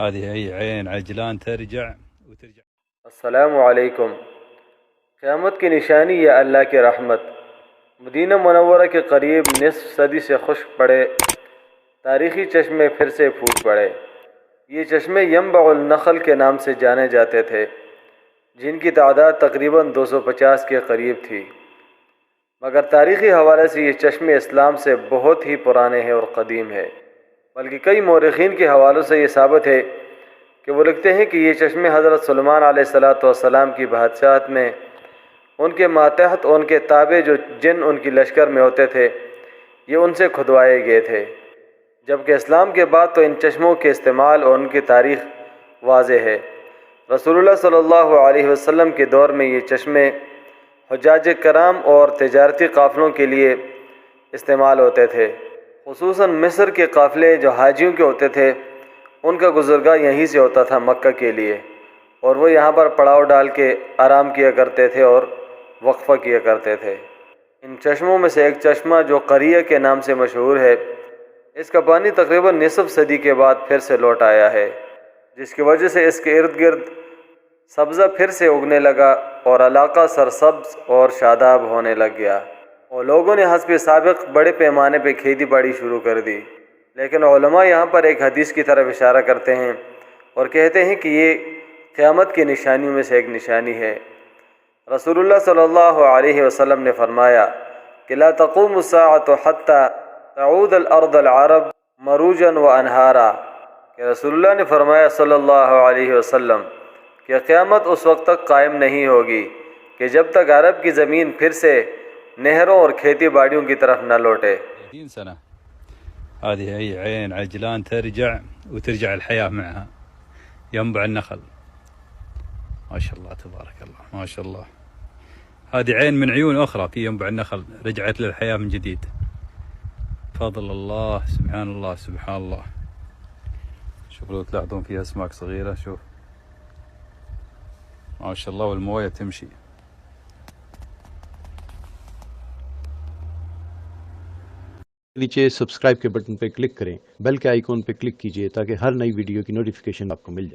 هذه هي عين عجلان ترجع وترجع. السلام علیکم۔ قیامت کی نشانی یا اللہ کی رحمت۔ مدینہ منورہ کے قریب نصف صدی سے خشک پڑے تاریخی چشمے پھر سے پھوٹ پڑے۔ یہ چشمے ینبع النخل کے نام سے جانے جاتے تھے، جن کی تعداد تقریباً 250 کے قریب تھی، مگر تاریخی حوالے سے یہ چشمے اسلام سے بہت ہی پرانے ہیں اور قدیم ہے، بلکہ کئی مورخین کے حوالوں سے یہ ثابت ہے کہ وہ لکھتے ہیں کہ یہ چشمے حضرت سلیمان علیہ السلام کی بادشاہت میں ان کے ماتحت اور ان کے تابع جو جن ان کی لشکر میں ہوتے تھے، یہ ان سے کھدوائے گئے تھے، جبکہ اسلام کے بعد تو ان چشموں کے استعمال اور ان کی تاریخ واضح ہے۔ رسول اللہ صلی اللہ علیہ وسلم کے دور میں یہ چشمے حجاج کرام اور تجارتی قافلوں کے لیے استعمال ہوتے تھے، خصوصاً مصر کے قافلے جو حاجیوں کے ہوتے تھے، ان کا گزرگاہ یہیں سے ہوتا تھا مکہ کے لیے، اور وہ یہاں پر پڑاؤ ڈال کے آرام کیا کرتے تھے اور وقفہ کیا کرتے تھے۔ ان چشموں میں سے ایک چشمہ جو قریہ کے نام سے مشہور ہے، اس کا پانی تقریباً نصف صدی کے بعد پھر سے لوٹ آیا ہے، جس کی وجہ سے اس کے ارد گرد سبزہ پھر سے اگنے لگا اور علاقہ سرسبز اور شاداب ہونے لگ گیا، اور لوگوں نے حسب سابق بڑے پیمانے پہ کھیتی باڑی شروع کر دی۔ لیکن علماء یہاں پر ایک حدیث کی طرف اشارہ کرتے ہیں اور کہتے ہیں کہ یہ قیامت کی نشانیوں میں سے ایک نشانی ہے۔ رسول اللہ صلی اللہ علیہ وسلم نے فرمایا کہ لا تقوم الساعة حتى تعود الارض العرب مروجا وانہارا، کہ رسول اللہ نے فرمایا صلی اللہ علیہ وسلم کہ قیامت اس وقت تک قائم نہیں ہوگی کہ جب تک عرب کی زمین پھر سے نہروں اور کھیتی باڑیوں کی طرف نہ لوٹے۔ 30 سنة. هذه هي عين عجلان ترجع وترجع الحياة معها، ينبع النخل. ما شاء الله تبارك الله، ما شاء الله. هذه عين من عيون أخرى في ينبع النخل، رجعت للحياة من جديد. فضل الله، سبحان الله سبحان الله. شوف لو تلاحظون فيها أسماك صغيرة، شوف ما شاء الله، والموية تمشي. نیچے سبسکرائب کے بٹن پہ کلک کریں، بیل کے آئیکن پہ کلک کیجئے تاکہ ہر نئی ویڈیو کی نوٹیفیکیشن آپ کو مل جائے۔